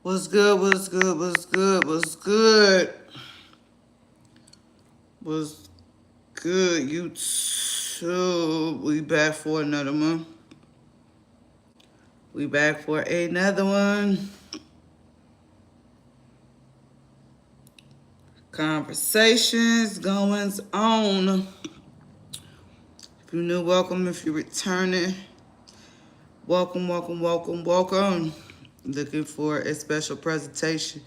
What's good? What's good? What's good? What's good? What's good, YouTube? We back for another one. We back for another one. Conversations going on. If you're new, welcome. If you're returning, welcome, welcome, welcome, welcome. Looking for a special presentation.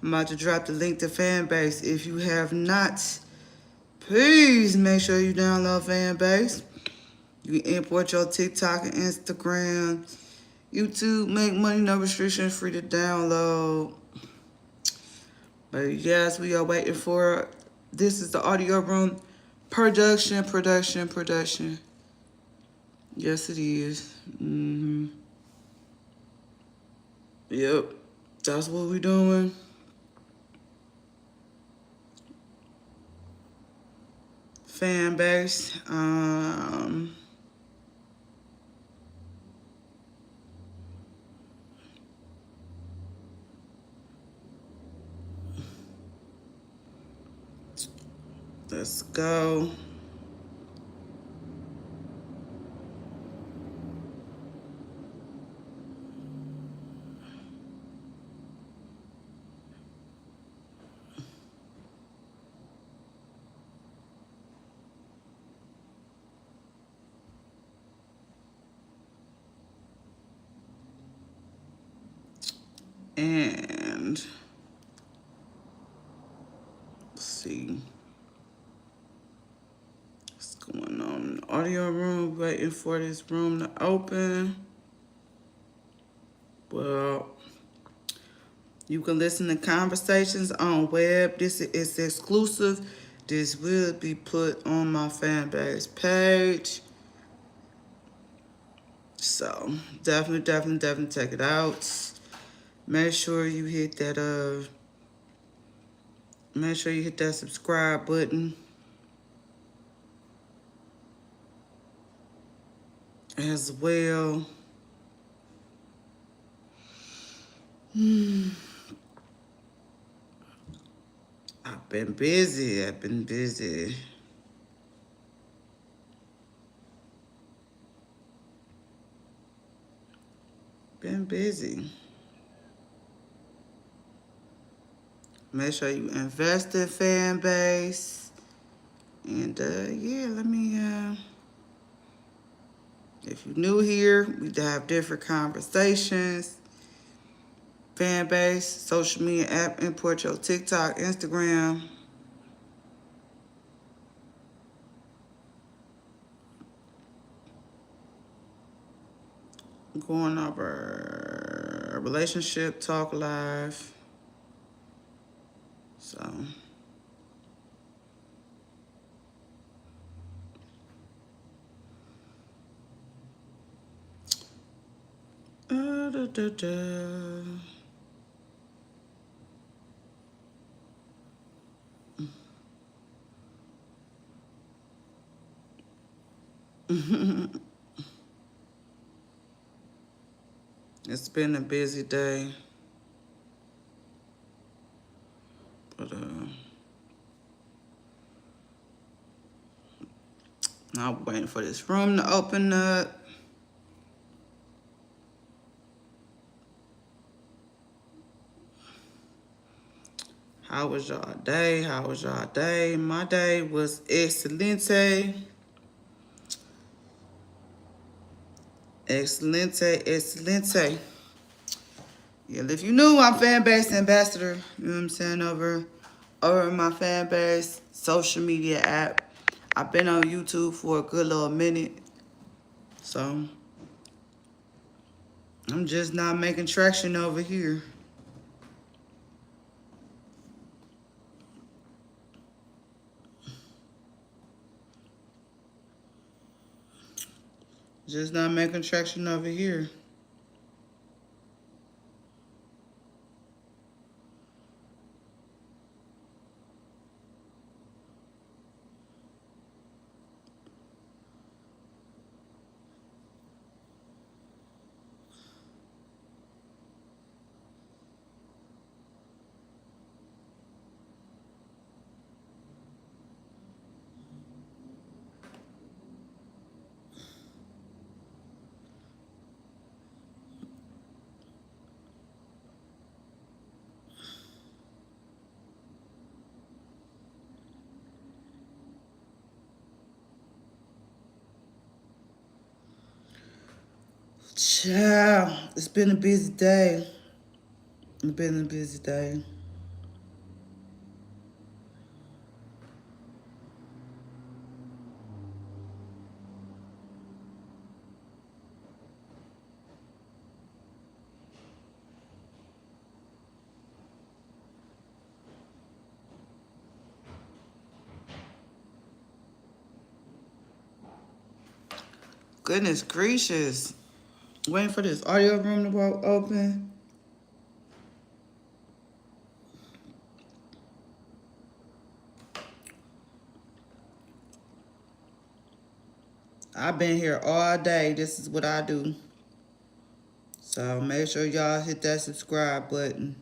I'm about to drop the link to FANBASE. If you have not, please make sure you download FANBASE. You can import your TikTok and Instagram. YouTube, make money, no restrictions, free to download. But yes, we are waiting for, this is the audio room. Production. Yes, it is. Yep, that's what we're doing. FANBASE. Let's go. And let's see what's going on in the audio room. Waiting for this room to open. Well, you can listen to conversations on web. This is exclusive. This will be put on my FANBASE page. So definitely check it out. Make sure you hit that subscribe button as well. I've been busy. Been busy. Make sure you invest in FANBASE. And yeah, let me if you're new here, we have different conversations. FANBASE, social media app, import your TikTok, Instagram. Going over a relationship talk live. So it's been a busy day. But I'm waiting for this room to open up. How was y'all day? My day was excelente. Yeah, if you knew, I'm FANBASE ambassador. You know what I'm saying? Over my FANBASE social media app. I've been on YouTube for a good little minute. So I'm just not making traction over here. Just not making traction over here. Child, it's been a busy day. It's been a busy day. Goodness gracious. Waiting for this audio room to open. I've been here all day. This is what I do. So make sure y'all hit that subscribe button.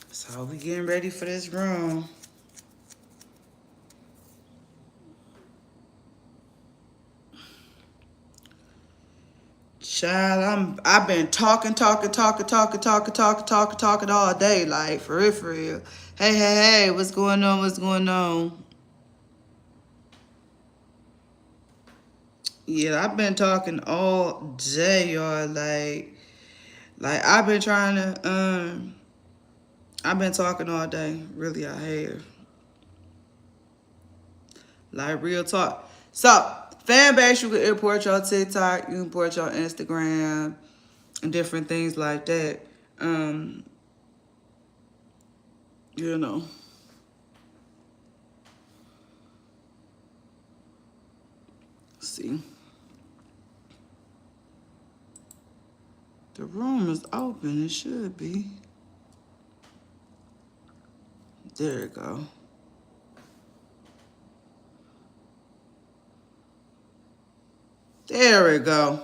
So we getting ready for this room. Child, I've been talking all day, like for real, for real. Hey, what's going on? What's going on? Yeah, I've been talking all day, y'all. Like I've been trying to I've been talking all day. Really, I have. Like real talk. So, fan base, you can import your TikTok, you can import your Instagram, and different things like that. Um, you know. See. The room is open. It should be. There you go. There we go.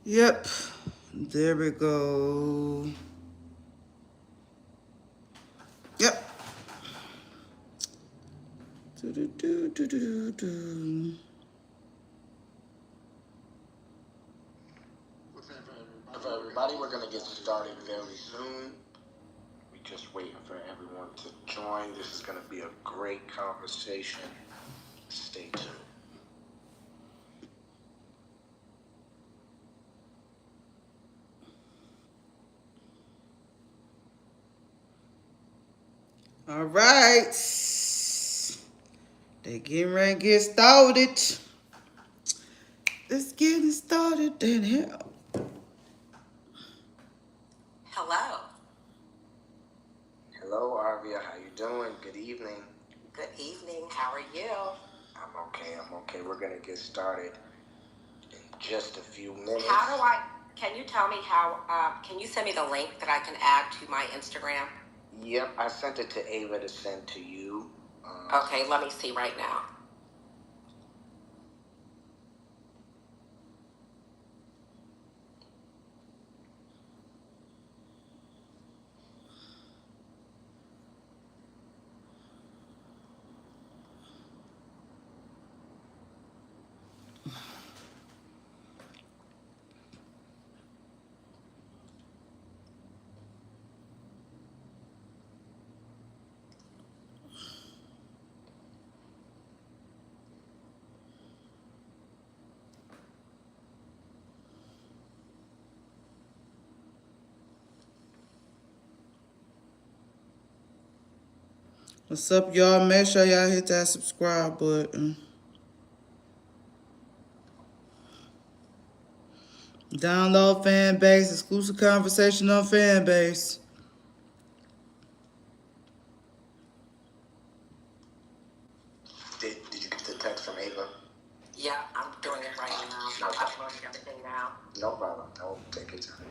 Yep. There we go. Yep. Do. What's up, everybody? We're going to get started very soon. We're just waiting for everyone to join. This is going to be a great conversation. Stay tuned. All right. They getting ready to get started. Let's get it started then. Hell. Hello. Hello, Arvia. How you doing? Good evening. Good evening. How are you? I'm okay. We're going to get started in just a few minutes. Can you tell me how, can you send me the link that I can add to my Instagram? Yep, I sent it to Ava to send to you. Okay, let me see right now. What's up, y'all? Make sure y'all hit that subscribe button. Download FANBASE, exclusive conversation on FANBASE. Did you get the text from Ava? Yeah, I'm doing it right now. No I'm problem. uploading everything now. No problem. No, take your time.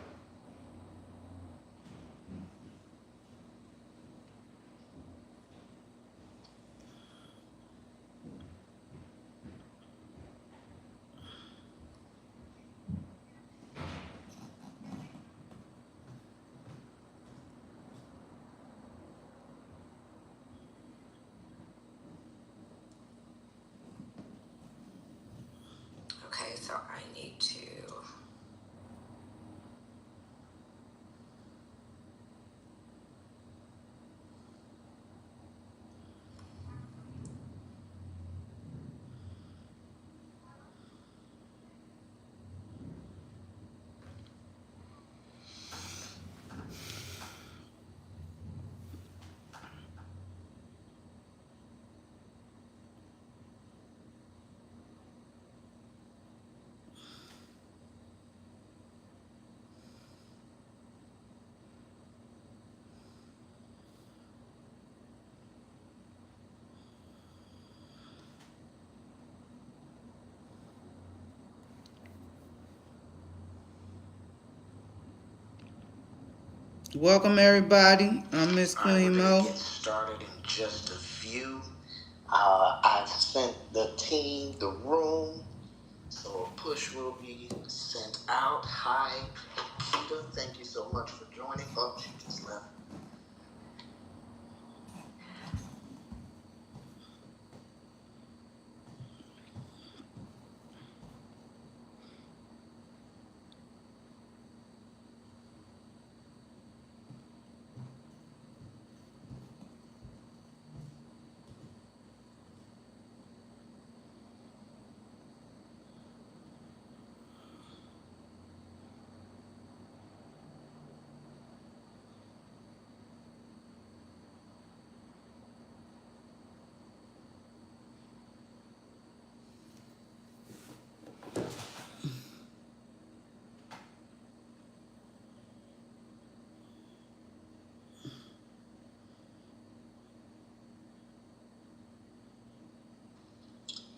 Okay, so I need to. Welcome everybody. I'm Miss All right, Queen we're gonna Mo. get started in just a few. I've sent the team the room, so a push will be sent out. Hi, Keita. Thank you so much for joining. Oh, she just left.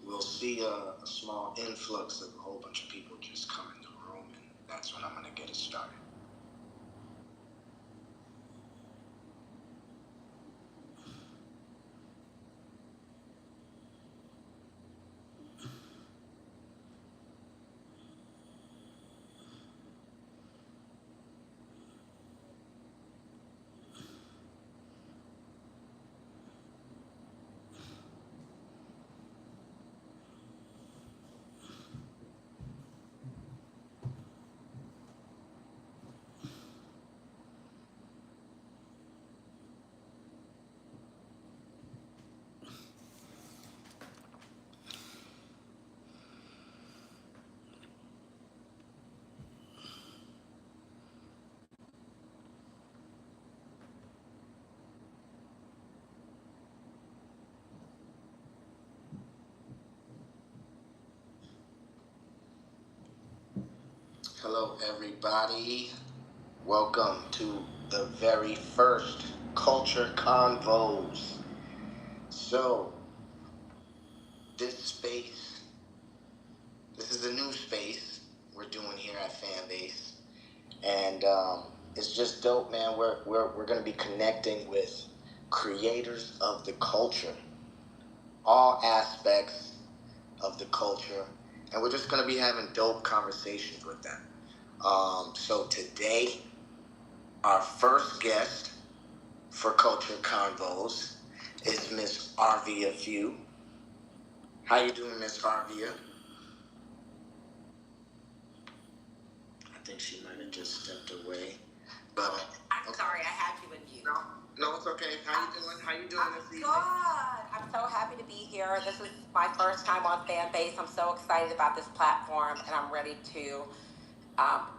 We'll see a small influx of a whole bunch of people just come in the room, and that's when I'm gonna get it started. Hello, everybody. Welcome to the very first Culture Convos. So, this is a new space we're doing here at FanBase, and it's just dope, man. We're gonna be connecting with creators of the culture, all aspects of the culture, and we're just gonna be having dope conversations with them. So today, our first guest for Culture Convos is Miss Arvia Few. How you doing, Miss Arvia? I think she might have just stepped away. But I'm sorry, I had you in mute. No, it's okay. How you doing? How you doing this evening? Good. I'm so happy to be here. This is my first time on FanBase. I'm so excited about this platform, and I'm ready to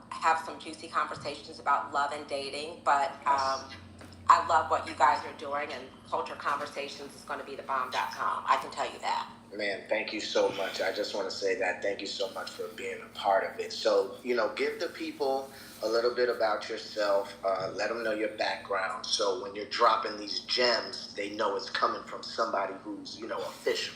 have some juicy conversations about love and dating. But I love what you guys are doing, and Culture Conversations is going to be the bomb.com. I can tell you that. Man, thank you so much. I just want to say that thank you so much for being a part of it. So, give the people a little bit about yourself. Let them know your background. So when you're dropping these gems, they know it's coming from somebody who's, official.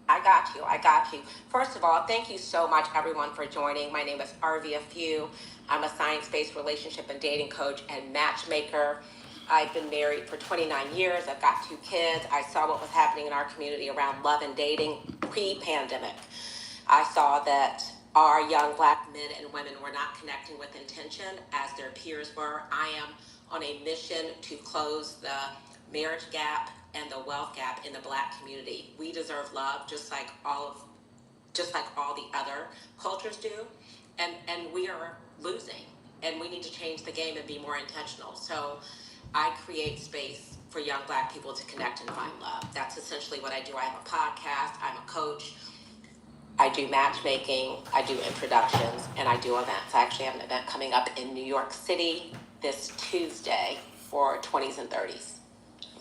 I got you. I got you. First of all, thank you so much, everyone, for joining. My name is Arvia Few. I'm a science-based relationship and dating coach and matchmaker. I've been married for 29 years. I've got 2 kids. I saw what was happening in our community around love and dating pre-pandemic. I saw that our young Black men and women were not connecting with intention as their peers were. I am on a mission to close the marriage gap and the wealth gap in the Black community. We deserve love just like all the other cultures do, and we are losing, and we need to change the game and be more intentional. So I create space for young Black people to connect and find love. That's essentially what I do. I have a podcast, I'm a coach, I do matchmaking, I do introductions, and I do events. I actually have an event coming up in New York City this Tuesday for 20s and 30s.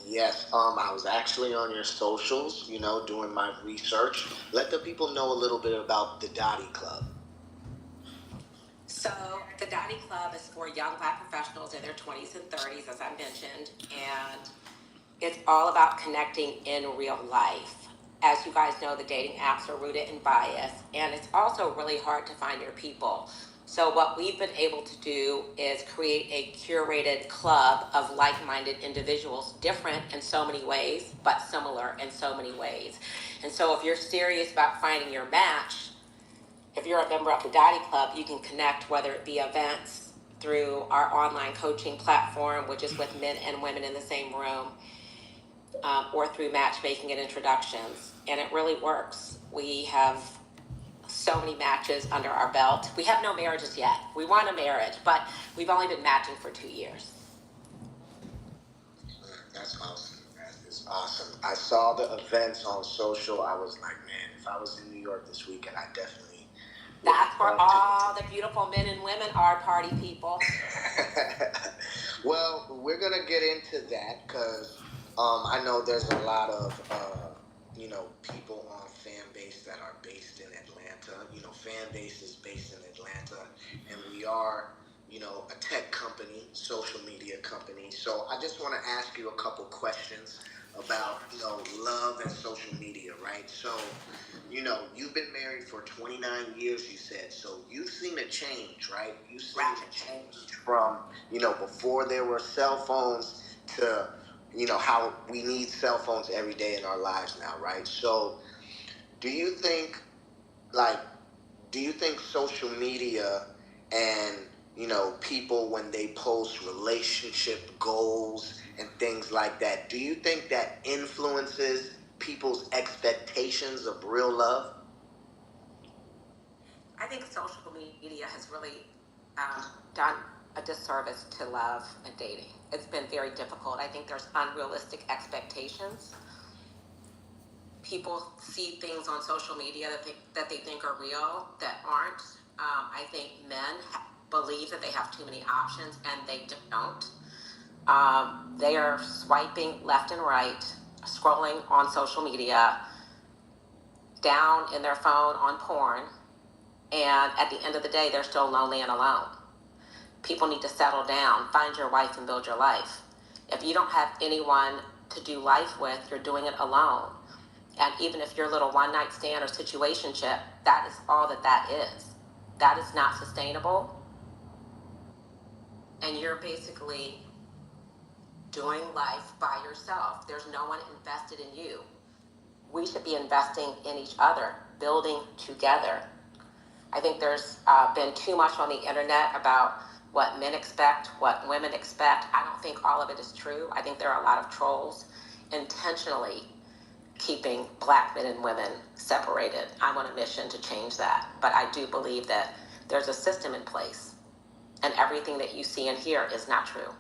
Yes, I was actually on your socials, doing my research. Let the people know a little bit about the Dottie Club. So the Dottie Club is for young Black professionals in their 20s and 30s, as I mentioned, and it's all about connecting in real life. As you guys know, the dating apps are rooted in bias, and it's also really hard to find your people. So what we've been able to do is create a curated club of like-minded individuals, different in so many ways, but similar in so many ways. And so if you're serious about finding your match, if you're a member of the Dottie Club, you can connect, whether it be events through our online coaching platform, which is with men and women in the same room, or through matchmaking and introductions. And it really works. We have so many matches under our belt. We have no marriages yet. We want a marriage, but we've only been matching for 2 years. That's awesome. That is awesome. I saw the events on social. I was like, man, if I was in New York this weekend, I definitely. That's where all the beautiful men and women are, party people. Well, we're going to get into that because I know there's a lot of, people on FANBASE that are based in Atlanta. FANBASE is based in Atlanta, and we are, a tech company, social media company. So I just want to ask you a couple questions about, love and social media, right? So, you've been married for 29 years, you said. So you've seen a change, right? You've seen a change from, before there were cell phones to, how we need cell phones every day in our lives now, right? So do you think, like, social media and, people when they post relationship goals and things like that, do you think that influences people's expectations of real love? I think social media has really done a disservice to love and dating. It's been very difficult. I think there's unrealistic expectations. People see things on social media that they think are real that aren't. I think men believe that they have too many options, and they don't. They are swiping left and right, scrolling on social media, down in their phone on porn, and at the end of the day, they're still lonely and alone. People need to settle down, find your wife, and build your life. If you don't have anyone to do life with, you're doing it alone. And even if your little one-night stand or situationship, that is all that is. That is not sustainable. And you're basically doing life by yourself. There's no one invested in you. We should be investing in each other, building together. I think there's been too much on the internet about what men expect, what women expect. I don't think all of it is true. I think there are a lot of trolls intentionally keeping Black men and women separated. I'm on a mission to change that. But I do believe that there's a system in place, and everything that you see and hear is not true.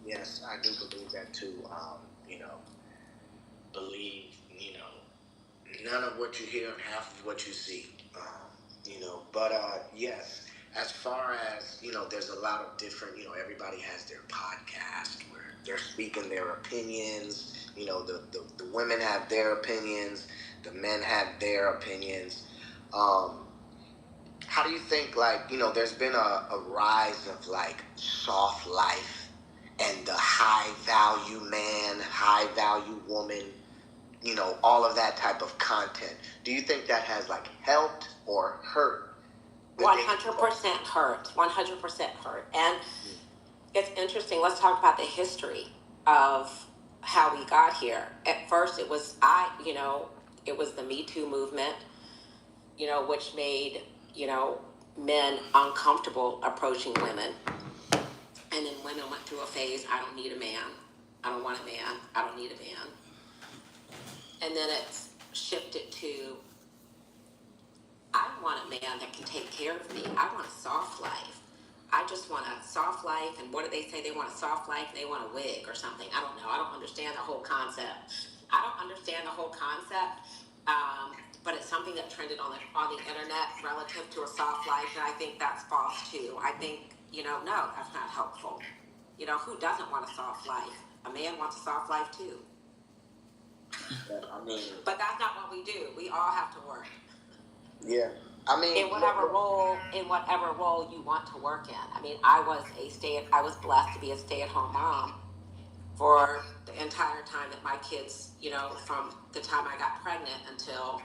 Yes, I do believe that too. Believe, none of what you hear and half of what you see. But yes, as far as, there's a lot of different, everybody has their podcast where they're speaking their opinions, the women have their opinions, the men have their opinions. Um, how do you think, like, there's been a rise of like soft life and the high value man, high value woman, all of that type of content. Do you think that has like helped or hurt? 100% hurt. 100% hurt. And it's interesting. Let's talk about the history of how we got here. At first, it was it was the Me Too movement, which made men uncomfortable approaching women, and then women went through a phase. I don't need a man. I don't want a man. I don't need a man. And then it's shifted to, I want a man that can take care of me. I want a soft life. I just want a soft life. And what do they say? They want a soft life. They want a wig or something. I don't know. I don't understand the whole concept. But it's something that trended on the internet relative to a soft life, and I think that's false too. I think no, that's not helpful. Who doesn't want a soft life? A man wants a soft life too. Yeah, but that's not what we do. We all have to work. Yeah. In whatever role you want to work in. I was blessed to be a stay-at-home mom for the entire time that my kids, from the time I got pregnant until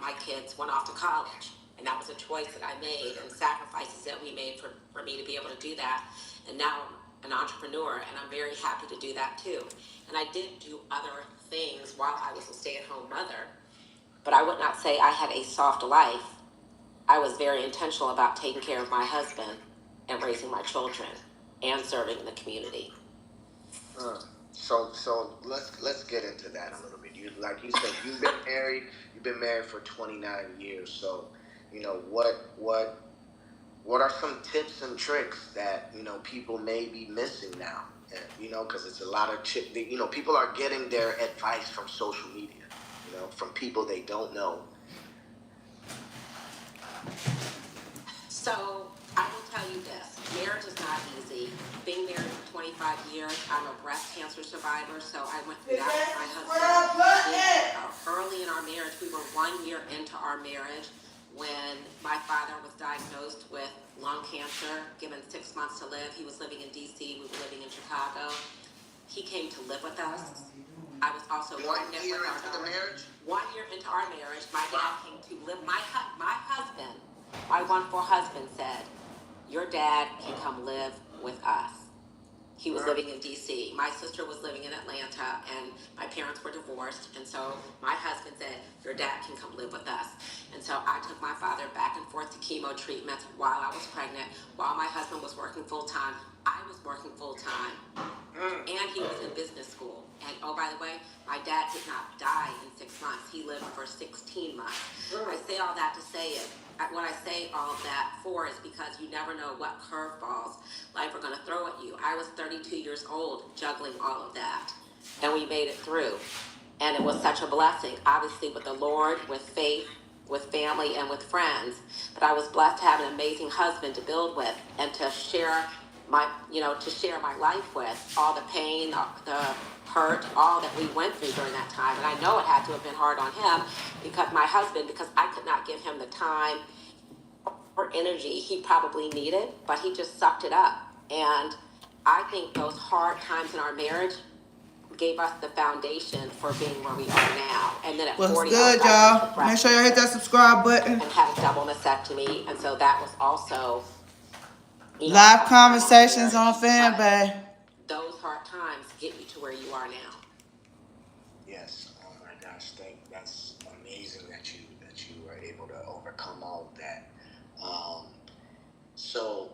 my kids went off to college. And that was a choice that I made and sacrifices that we made for me to be able to do that. And now I'm an entrepreneur, and I'm very happy to do that too. And I did do other things while I was a stay-at-home mother, but I would not say I had a soft life. I was very intentional about taking care of my husband and raising my children and serving the community. So let's get into that a little bit. Like you said, you've been married for 29 years. So, what are some tips and tricks that people may be missing now? And, because it's a lot of people are getting their advice from social media, from people they don't know. So I will tell you this: marriage is not easy. Being married for 25 years, I'm a breast cancer survivor, so I went through that with my husband. Early in our marriage, we were 1 year into our marriage when my father was diagnosed with lung cancer, given 6 months to live. He was living in D.C., we were living in Chicago. He came to live with us. I was also pregnant with our daughter. 1 year into our marriage, my dad came to live. My husband, my wonderful husband, said, "Your dad can come live with us." He was living in D.C. My sister was living in Atlanta, and my parents were divorced. And so my husband said, "Your dad can come live with us." And so I took my father back and forth to chemo treatments while I was pregnant, while my husband was working full-time. I was working full-time, and he was in business school. And oh, by the way, my dad did not die in 6 months. He lived for 16 months. I say all that to say it. What I say all of that for is because you never know what curveballs life are going to throw at you. I was 32 years old juggling all of that, and we made it through. And it was such a blessing, obviously, with the Lord, with faith, with family, and with friends. But I was blessed to have an amazing husband to build with and to share my life with, all the pain, the hurt, all that we went through during that time. And I know it had to have been hard on him because I could not give him the time or energy he probably needed, but he just sucked it up. And I think those hard times in our marriage gave us the foundation for being where we are now. And then at 40, what's good, y'all? Make sure y'all hit that subscribe button. And had a double mastectomy, and so that was also live conversations on FANBASE. Those hard times get you to where you are now. Yes. Oh my gosh, that's amazing that you were able to overcome all of that. So,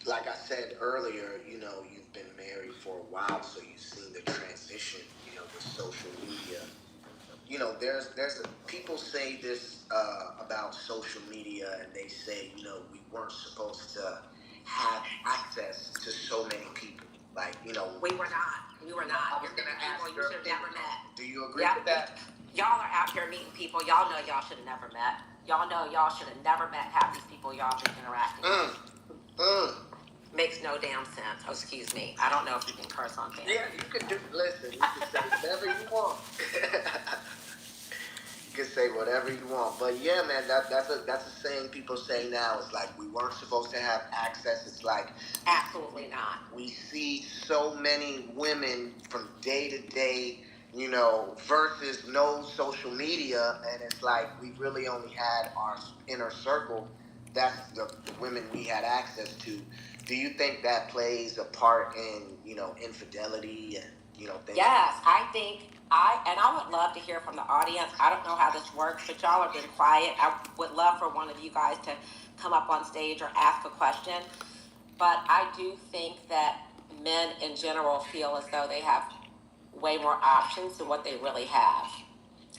like I said earlier, you've been married for a while, so you've seen the transition, with social media. People say this about social media, and they say, we weren't supposed to have access to so many people. Like, We were not. You're going to ask people you should have never met. Do you agree with that? Y'all are out here meeting people y'all know y'all should have never met. Y'all know y'all should have never met half these people y'all been interacting with. makes no damn sense. Oh, excuse me. I don't know if you can curse on camera. Yeah, you can do. Listen, you can say whatever you want. You can say whatever you want. But yeah, man, that's a saying people say now. It's like we weren't supposed to have access. It's like Absolutely not. we see so many women from day to day, you know, versus no social media, and it's like we really only had our inner circle. That's the women we had access to. Do you think that plays a part in, you know, infidelity and, you know, things? Yes, I think I would love to hear from the audience. I don't know how this works, but y'all have been quiet. I would love for one of you guys to come up on stage or ask a question. But I do think that men in general feel as though they have way more options than what they really have.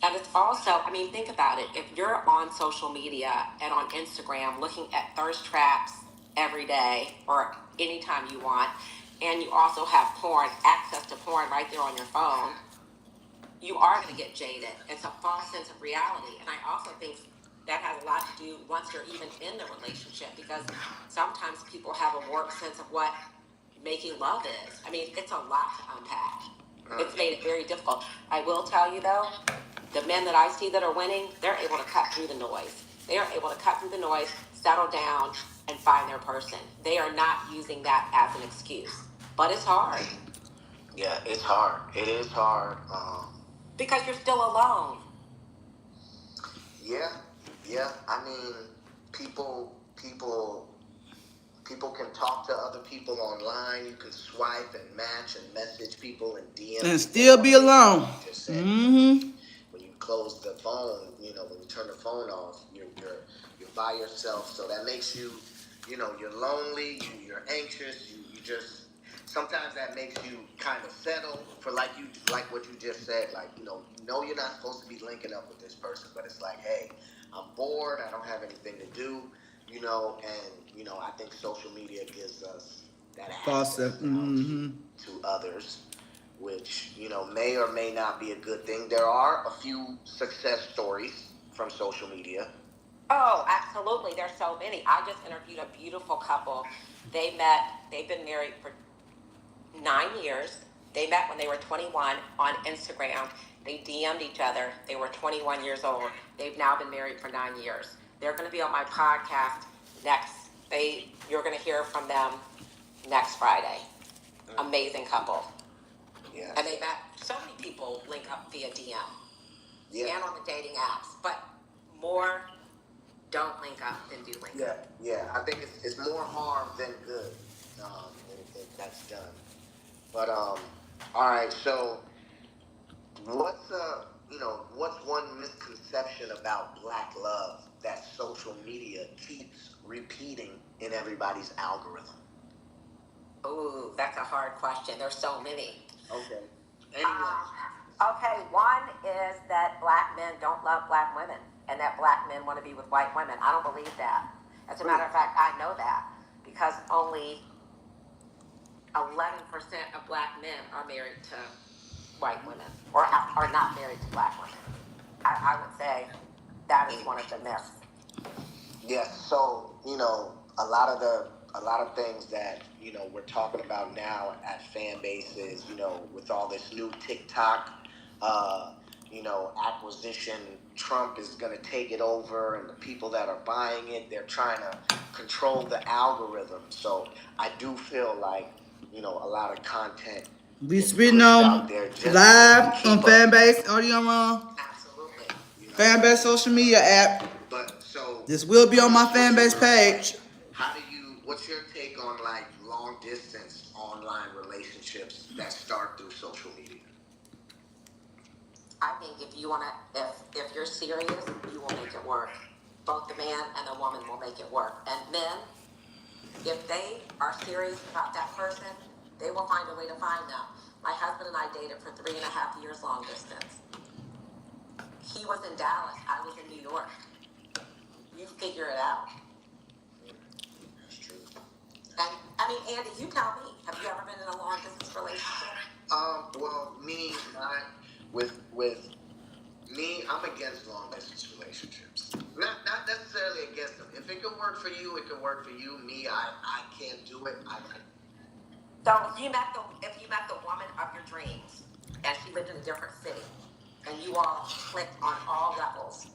And it's also, I mean, think about it. If you're on social media and on Instagram looking at thirst traps every day or anytime you want, and you also have porn, access to porn right there on your phone, you are going to get jaded. It's a false sense of reality. And I also think that has a lot to do once you're even in the relationship, because sometimes people have a warped sense of what making love is. I mean, it's a lot to unpack. It's made it very difficult. I will tell you though, the men that I see that are winning, they're able to cut through the noise. They are able to cut through the noise, settle down, and find their person. They are not using that as an excuse. But it's hard. Yeah, it's hard. It is hard. Because you're still alone. Yeah, yeah. I mean, people can talk to other people online. You can swipe and match and message people and DM And still be alone. You just said, Mm-hmm. when you close the phone, you know, when you turn the phone off, you're by yourself. So that makes you, you know, you're lonely. You're anxious. You just sometimes that makes you kind of settle for like what you just said. Like, you know you're not supposed to be linking up with this person, but it's like, hey, I'm bored. I don't have anything to do. You know, and you know, I think social media gives us that access to others, which, you know, may or may not be a good thing. There are a few success stories from social media. Oh, absolutely. There's so many. I just interviewed a beautiful couple. They've been married for 9 years. They met when they were 21 on Instagram. They DM'd each other. They were 21 years old. They've now been married for 9 years. They're going to be on my podcast you're going to hear from them next Friday. Amazing couple. Yeah. And they met so many people link up via DM. Yeah. And on the dating apps. But more don't link up than do link up. Yeah. I think it's more harm than good if that's done. But all right. So what's one misconception about Black love that social media keeps repeating in everybody's algorithm? Ooh, that's a hard question. There's so many. Okay. Anyway. Okay, one is that Black men don't love Black women and that Black men want to be with white women. I don't believe that. As a matter of fact, I know that because only 11% of Black men are married to white women or are not married to Black women. I would say that is one of the myths. Yes, so, you know, a lot of things that, you know, we're talking about now at FANBASE is, you know, with all this new TikTok, you know, acquisition, Trump is going to take it over, and the people that are buying it, they're trying to control the algorithm. So I do feel like, you know, a lot of content We spitting on live on FANBASE audio on Absolutely. FANBASE social media app. But so This will be on my FANBASE page. What's your take on like long distance online relationships that start through social media? I think if you're serious, you will make it work. Both the man and the woman will make it work. And men, if they are serious about that person, they will find a way to find them. My husband and I dated for 3.5 years long distance. He was in Dallas. I was in New York. You figure it out. That's true. And I mean, Andy, you tell me. Have you ever been in a long distance relationship? Well, with me, I'm against long distance relationships. Not necessarily against them. If it can work for you, it can work for you. Me, I can't do it. So if you met the woman of your dreams, and she lived in a different city, and you all clicked on all levels,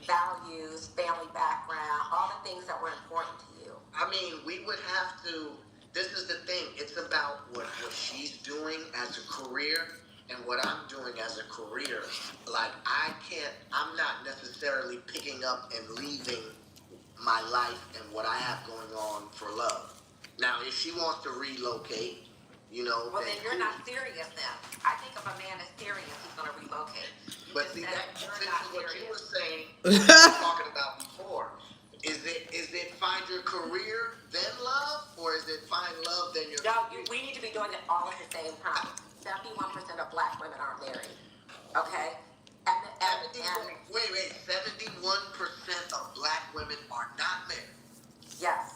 values, family background, all the things that were important to you. I mean, we would have to. This is the thing. It's about what she's doing as a career and what I'm doing as a career. Like, I'm not necessarily picking up and leaving my life and what I have going on for love. Now, if she wants to relocate, well, then you're not serious then. I think if a man is serious, he's going to relocate. But see, that's what you were saying, talking about before. Is it find your career then love, or is it find love then your career? We need to be doing it all at the same time. 71% of black women aren't married. Okay? Wait, 71% of black women are not married. Yes.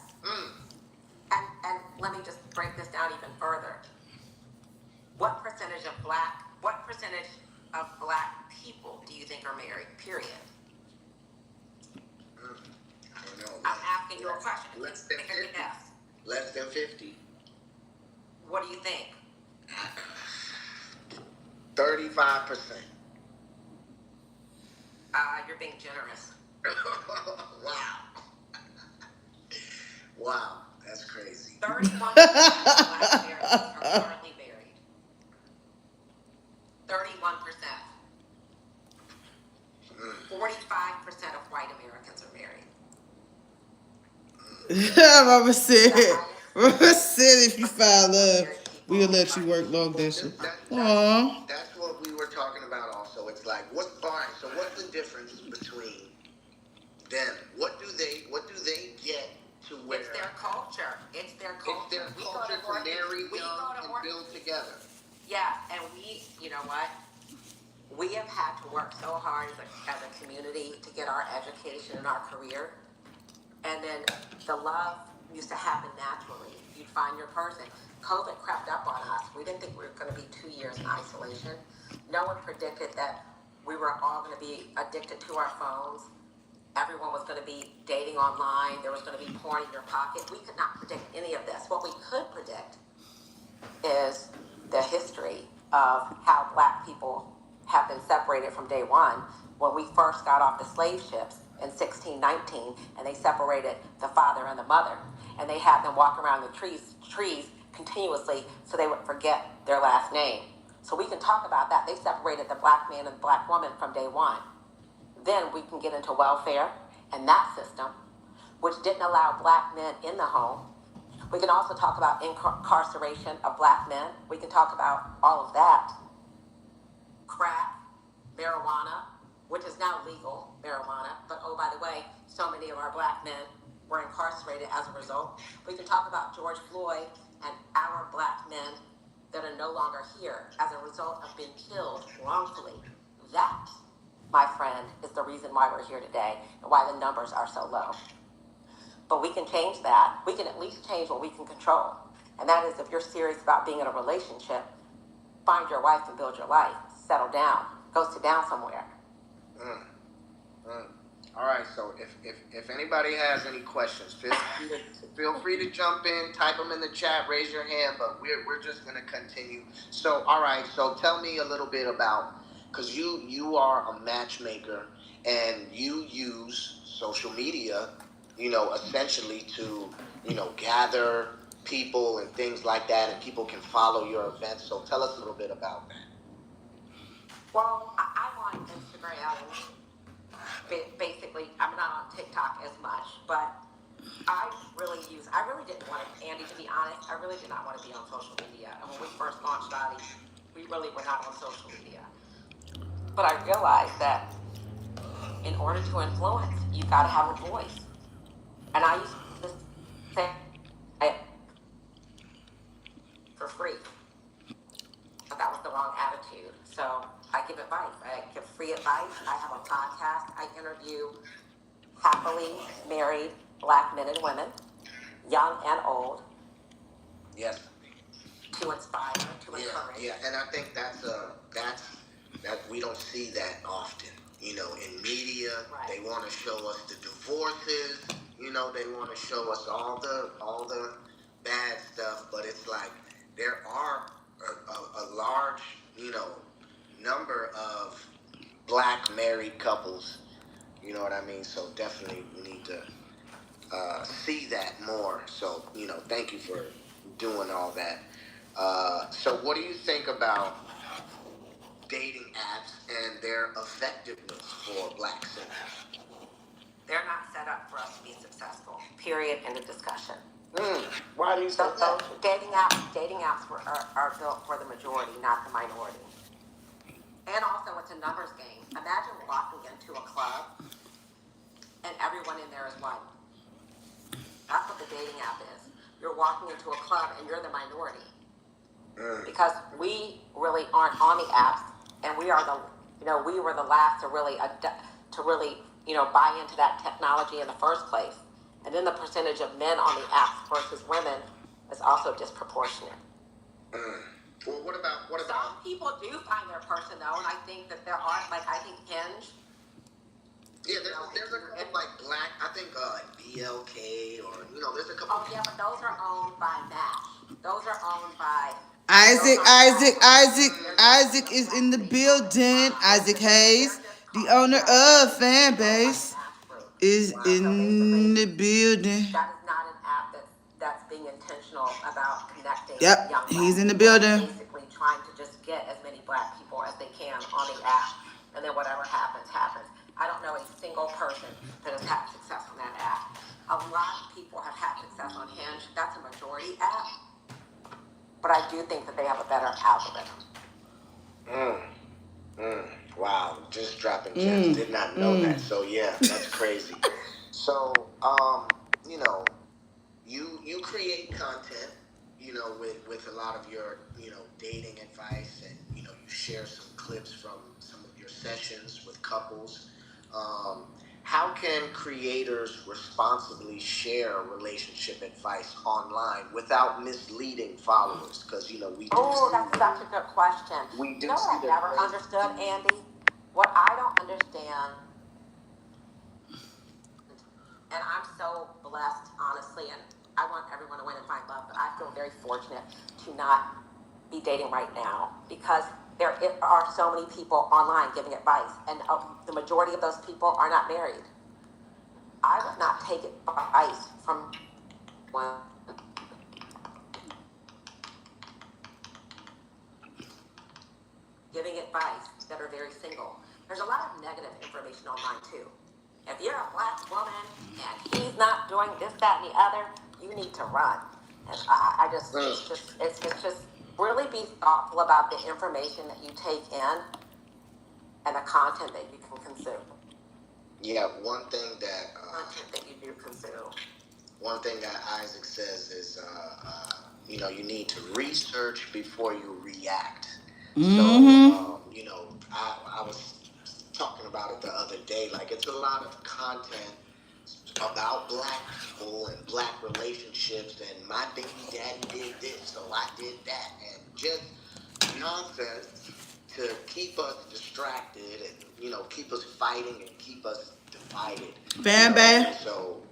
And let me just break this down even further. What percentage of black people do you think are married? Period. I don't know. I'm asking you a question. Less than 50. Less than 50. What do you think? 35%. You're being generous. Wow. Wow, that's crazy. 31% of black Americans are currently married. 31%. 45% of white Americans are married. Mama said, if you find love, we'll let you work long distance. Aww. That's what we were talking about also. It's like, what's the difference between them? What do they get to where? It's their culture. It's their culture to marry young and build together. Yeah, and you know what? We have had to work so hard as a community to get our education and our career. And then the love used to happen naturally. You'd find your person. COVID crept up on us. We didn't think we were going to be 2 years in isolation. No one predicted that we were all going to be addicted to our phones. Everyone was going to be dating online. There was going to be porn in your pocket. We could not predict any of this. What we could predict is the history of how black people have been separated from day one. When we first got off the slave ships in 1619, and they separated the father and the mother, and they had them walk around the trees continuously so they would forget their last name. So we can talk about that. They separated the black man and the black woman from day one. Then we can get into welfare and that system, which didn't allow black men in the home. We can also talk about incarceration of black men. We can talk about all of that. Crack, marijuana, which is now legal, marijuana. But oh, by the way, so many of our black men were incarcerated as a result. We can talk about George Floyd and our black men that are no longer here as a result of being killed wrongfully. That, my friend, is the reason why we're here today and why the numbers are so low. But we can change that. We can at least change what we can control. And that is, if you're serious about being in a relationship, find your wife and build your life. Settle down. Go sit down somewhere. All right, so if anybody has any questions, feel free to jump in, type them in the chat, raise your hand, but we're just going to continue. So, all right, so tell me a little bit about, because you are a matchmaker and you use social media, essentially to, gather people and things like that, and people can follow your events. So tell us a little bit about that. Well, I'm on Instagram. Basically, I'm not on TikTok as much, but I really didn't want to, Andy, to be honest, I really did not want to be on social media. And when we first launched Dottie, we really were not on social media. But I realized that in order to influence, you've got to have a voice. And I used to say for free. But that was the wrong attitude. So I give advice. I give free advice. I have a podcast. I interview happily married black men and women, young and old. Yes. To inspire, to encourage. Yeah, and I think that we don't see that often. in media. Right. They want to show us the divorces. They want to show us all the bad stuff. But it's like there are a large, number of black married couples. You know what I mean? So definitely we need to see that more. So thank you for doing all that. So what do you think about dating apps and their effectiveness for black singles? They're not set up for us to be successful. Period. End of discussion. Why do you say that? Dating apps are built for the majority, not the minority. And also, it's a numbers game. Imagine walking into a club and everyone in there is white. That's what the dating app is. You're walking into a club and you're the minority. Because we really aren't on the apps, and we are we were the last to really buy into that technology in the first place. And then the percentage of men on the apps versus women is also disproportionate. Well, what about some people do find their person though, and I think that there are I think Hinge. Yeah, there's a couple like black. I think BLK or there's a couple. Oh yeah, but those are owned by Match. Those are owned by Isaac is in the building. Isaac Hayes, the owner of FANBASE, is in the building. That is not an app that's being intentional about connecting. Yep, young he's in the people. building. Basically trying to just get as many black people as they can on the app, and then whatever happens. I don't know a single person that has had success on that app. A lot of people have had success on Hinge. That's a majority app. But I do think that they have a better algorithm. Wow, just dropping gems. Did not know that. So yeah, that's crazy. So you create content, with a lot of your dating advice, and you share some clips from some of your sessions with couples. How can creators responsibly share relationship advice online without misleading followers? Because we do. Oh, that's such a good question. We do. What I never understood, Andy? What I don't understand, and I'm so blessed, honestly, and I want everyone to win and find love, but I feel very fortunate to not be dating right now because there are so many people online giving advice, and the majority of those people are not married. I would not take advice from one. Giving advice that are very single. There's a lot of negative information online too. If you're a black woman and he's not doing this, that, and the other, you need to run. And it's just really be thoughtful about the information that you take in and the content that you can consume. Yeah, one thing that Content that you do consume. One thing that Isaac says is, you need to research before you react. So, I was talking about it the other day. Like, it's a lot of content about black people and black relationships, and my baby daddy did this, so I did that, and just nonsense to keep us distracted and keep us fighting and keep us divided. FANBASE. So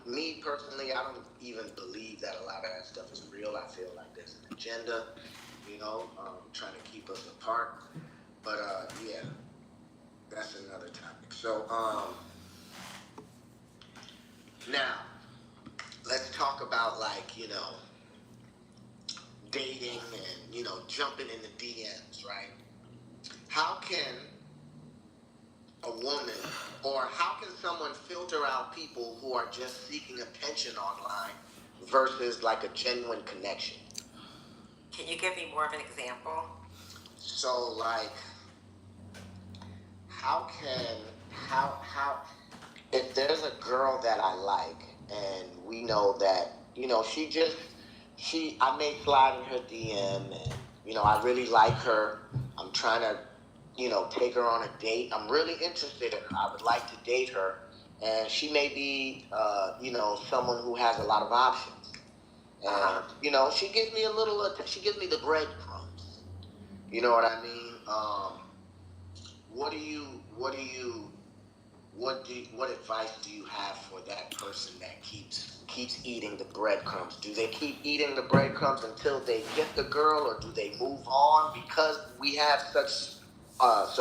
me personally, I don't even believe that a lot of that stuff is real. I feel like there's an agenda, trying to keep us apart. But yeah, that's another topic. So now let's talk about dating and jumping in the DMs, right? How can a woman, or how can someone filter out people who are just seeking attention online versus like a genuine connection? Can you give me more of an example? So like, how if there's a girl that I like and we know that I may slide in her DM and I really like her. I'm trying to take her on a date. I'm really interested in her. I would like to date her. And she may be, someone who has a lot of options. And, she gives me she gives me the breadcrumbs. You know what I mean? what do you what advice do you have for that person that keeps eating the breadcrumbs? Do they keep eating the breadcrumbs until they get the girl, or do they move on because we have so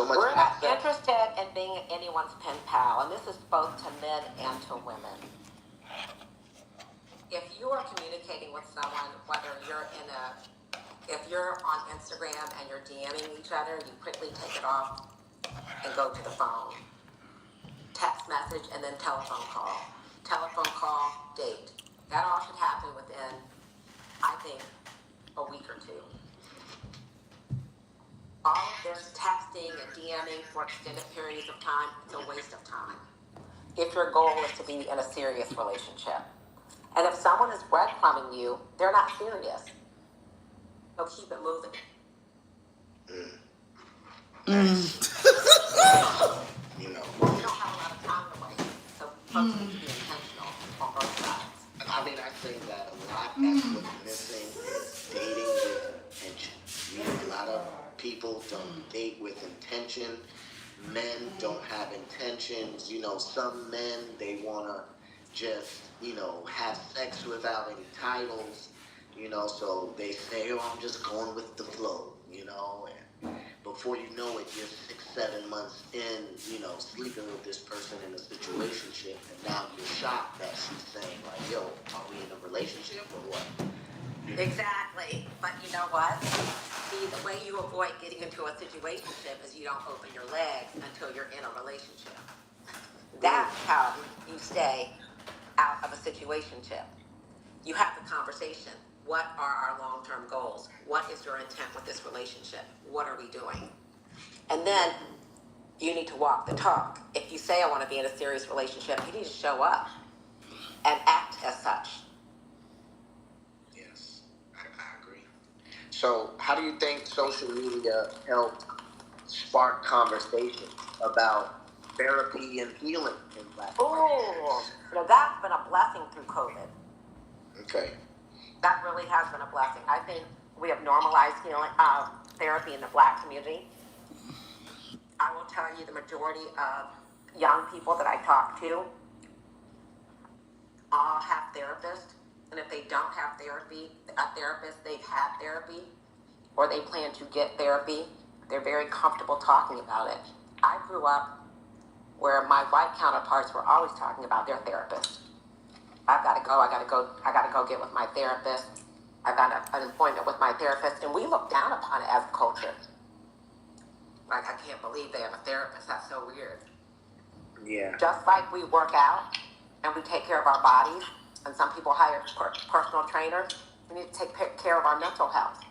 much We're not access? interested in being anyone's pen pal, and this is both to men and to women. If you are communicating with someone, whether if you're on Instagram and you're DMing each other, you quickly take it off and go to the phone. Text message and then telephone call. Telephone call, date. That all should happen within, I think, a week or two. All of this texting and DMing for extended periods of time, it's a waste of time. If your goal is to be in a serious relationship. And if someone is breadcrumbing you, they're not serious. So keep it moving. You know, We don't have a lot of time to waste. So folks need to be intentional on both sides. I mean, I think that a lot that's what's missing is dating with intention. A lot of people don't date with intention. Men don't have intentions. You know, some men, they want to just, have sex without any titles, so they say, oh, I'm just going with the flow, and before you know it, you're 6-7 months in, sleeping with this person in a situationship, and now you're shocked that she's saying, like, yo, are we in a relationship or what? Exactly. But you know what? See, the way you avoid getting into a situationship is you don't open your legs until you're in a relationship. That's how you stay out of a situationship. You have the conversation. What are our long-term goals? What is your intent with this relationship? What are we doing? And then you need to walk the talk. If you say I want to be in a serious relationship, you need to show up and act as such. Yes, I agree. So how do you think social media helped spark conversations about therapy and healing in Black Ooh, that's been a blessing through COVID. Okay. That really has been a blessing. I think we have normalized healing, therapy in the Black community. I will tell you the majority of young people that I talk to all have therapists. And if they don't have a therapist, they've had therapy or they plan to get therapy. They're very comfortable talking about it. I grew up where my white counterparts were always talking about their therapist. I gotta go get with my therapist. I got an appointment with my therapist, and we look down upon it as a culture. Like, I can't believe they have a therapist. That's so weird. Yeah. Just like we work out and we take care of our bodies, and some people hire personal trainers, we need to take care of our mental health.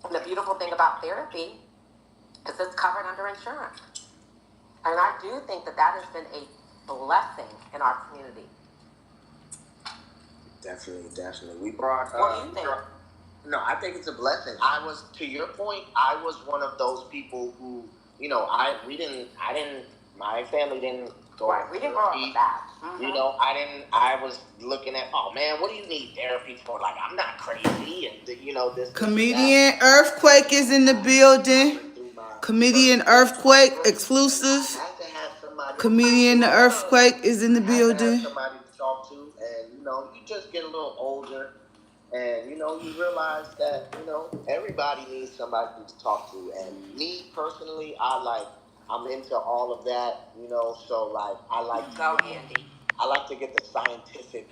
And the beautiful thing about therapy is it's covered under insurance. And I do think that has been a blessing in our community. Definitely. We brought. What do you think? No, I think it's a blessing. To your point, I was one of those people who, my family didn't go. Right, we didn't grow up with that. Mm-hmm. I was looking at, oh man, what do you need therapy for? Like, I'm not crazy, and this. Comedian Earthquake is in the building. Comedian Earthquake exclusive. Comedian Earthquake is in the building. Somebody to talk to, and you just get a little older, and you realize that everybody needs somebody to talk to. And me personally, I'm into all of that, so like I like to get the scientific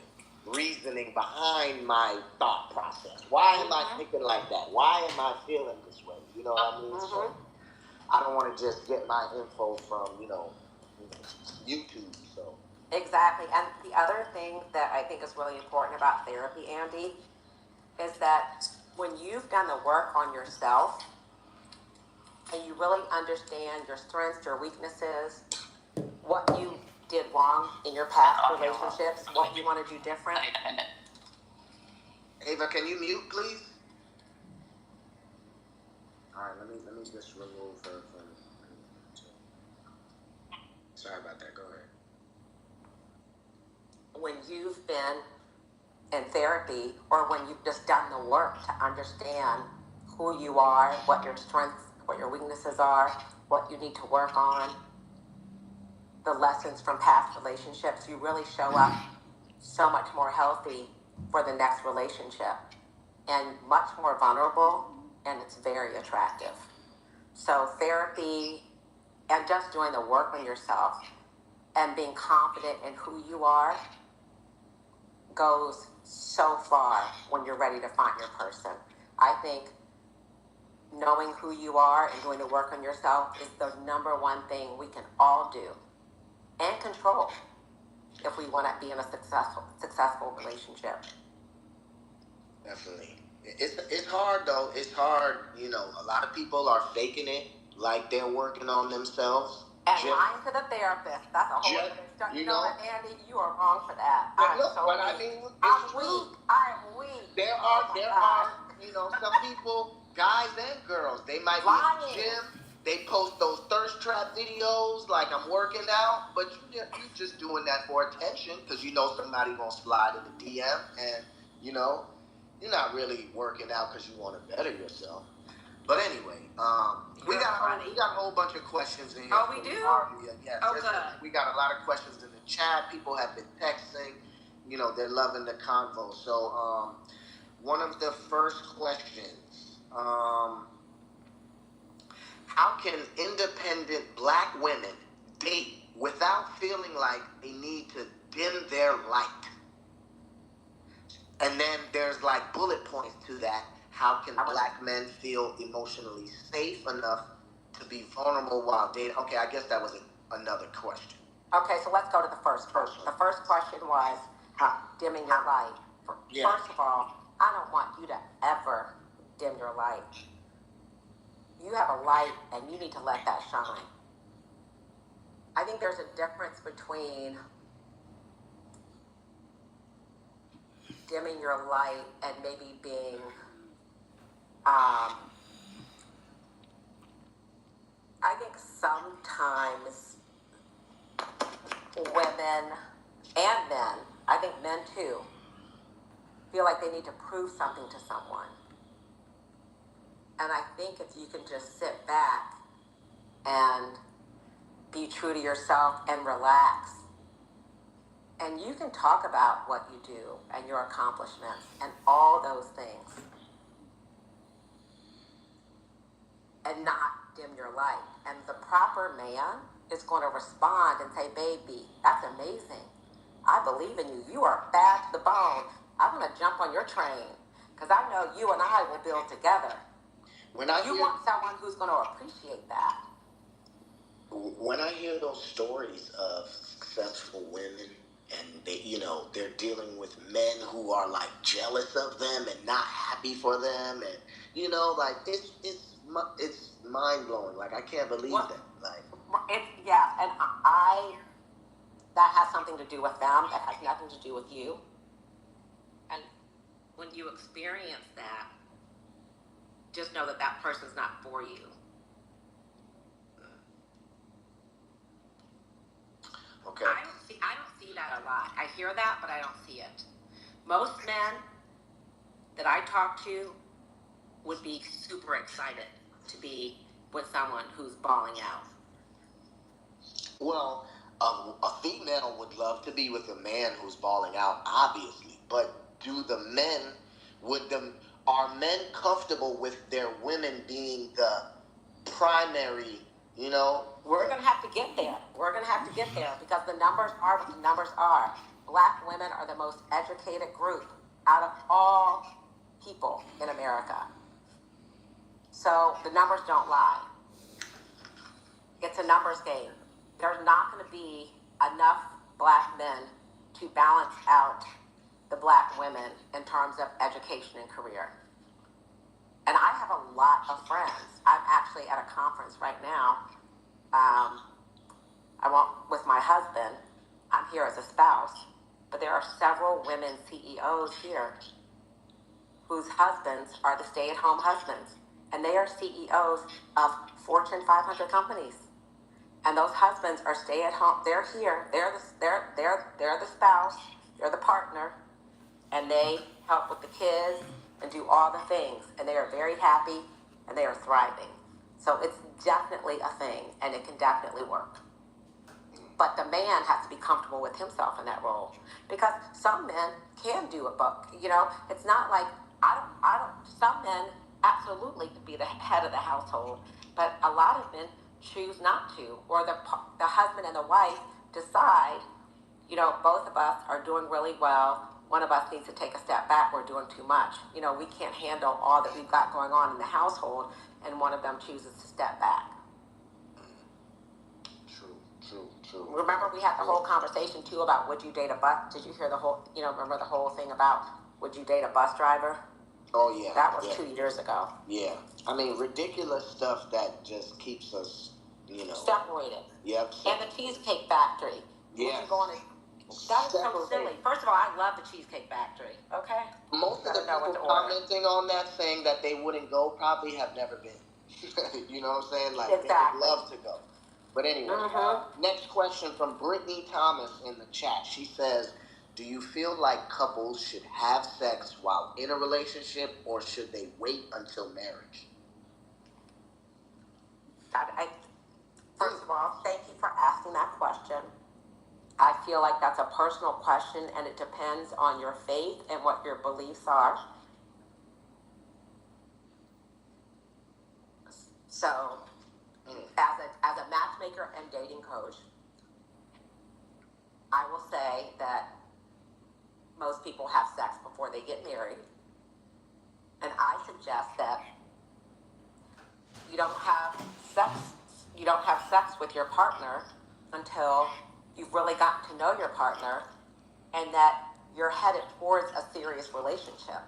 reasoning behind my thought process. Why am I thinking like that? Why am I feeling this way? You know what I mean? So I don't want to just get my info from YouTube. So Exactly. And the other thing that I think is really important about therapy, Andy, is that when you've done the work on yourself and you really understand your strengths, your weaknesses, what you did wrong in your past relationships, what you want to do different. Ava, can you mute, please? All right, let me just remove her from. Sorry about that. Go ahead. When you've been in therapy or when you've just done the work to understand who you are, what your strengths what your weaknesses are, what you need to work on, the lessons from past relationships, you really show up so much more healthy for the next relationship and much more vulnerable, and it's very attractive. So therapy and just doing the work on yourself and being confident in who you are goes so far when you're ready to find your person. I think knowing who you are and doing the work on yourself is the number one thing we can all do and control if we want to be in a successful relationship. Definitely. It's hard though. It's hard. You know, a lot of people are faking it like they're working on themselves. And lying to the therapist. That's a whole other thing. You know what, Andy? You are wrong for that. But look, but I mean, I'm weak. I am weak. There are, you know, some people, guys and girls, they might be in the gym. They post those thirst trap videos like I'm working out, but you just doing that for attention because you know somebody gonna slide in the DM, and you know you're not really working out because you want to better yourself. But anyway, we got a whole bunch of questions in here. Oh, we do? Yes. Oh, good. We got a lot of questions in the chat. People have been texting. You know, they're loving the convo. So, one of the first questions, how can independent Black women date without feeling like they need to dim their light? And then there's like bullet points to that. How can Black men feel emotionally safe enough to be vulnerable while dating? Okay, I guess that was another question. Okay, so let's go to the first question. The first question was dimming your light. First of all, I don't want you to ever dim your light. You have a light and you need to let that shine. I think there's a difference between dimming your light and maybe being I think sometimes women and men, I think men too, feel like they need to prove something to someone. And I think if you can just sit back and be true to yourself and relax, and you can talk about what you do and your accomplishments and all those things, and not dim your light. And the proper man is going to respond and say, baby, that's amazing. I believe in you. You are bad to the bone. I'm going to jump on your train because I know you and I will build together. You want someone who's going to appreciate that. When I hear those stories of successful women and they, you know, they're dealing with men who are like jealous of them and not happy for them, and you know, like it's mind blowing. Like I can't believe that. Like and that has something to do with them. That has nothing to do with you. And when you experience that, just know that that person's not for you. Okay. I don't see that a lot. I hear that, but I don't see it. Most men that I talk to would be super excited to be with someone who's balling out. Well, a female would love to be with a man who's balling out, obviously. But are men comfortable with their women being the primary, you know? We're going to have to get there. We're going to have to get there because the numbers are what the numbers are. Black women are the most educated group out of all people in America. So the numbers don't lie. It's a numbers game. There's not going to be enough Black men to balance out the Black women in terms of education and career. And I have a lot of friends. I'm actually at a conference right now. I won't with my husband. I'm here as a spouse, but there are several women CEOs here whose husbands are the stay-at-home husbands, and they are CEOs of Fortune 500 companies. And those husbands are stay-at-home. They're here. They're the spouse. They're the partner, and they help with the kids and do all the things. And they are very happy, and they are thriving. So it's definitely a thing, and it can definitely work. But the man has to be comfortable with himself in that role, because some men can do it, but it's not like I don't. Some men absolutely can be the head of the household, but a lot of men choose not to, or the husband and the wife decide, both of us are doing really well. One of us needs to take a step back. We're doing too much. We can't handle all that we've got going on in the household, and one of them chooses to step back. True. Remember, we had the whole conversation too about would you date a bus? Did you hear the whole? Remember the whole thing about would you date a bus driver? Oh yeah. That was 2 years ago. Yeah. I mean, ridiculous stuff that just keeps us, separated. Yep. And the Cheesecake Factory. Yeah. That is so silly. First of all, I love the Cheesecake Factory. Okay. Most of the people commenting on that saying that they wouldn't go probably have never been. You know what I'm saying? Like exactly. They would love to go. But anyway, next question from Brittany Thomas in the chat. She says, do you feel like couples should have sex while in a relationship, or should they wait until marriage? First of all, thank you for asking that question. I feel like that's a personal question, and it depends on your faith and what your beliefs are. So, as a matchmaker and dating coach, I will say that most people have sex before they get married. And I suggest that you don't have sex with your partner until you've really gotten to know your partner and that you're headed towards a serious relationship.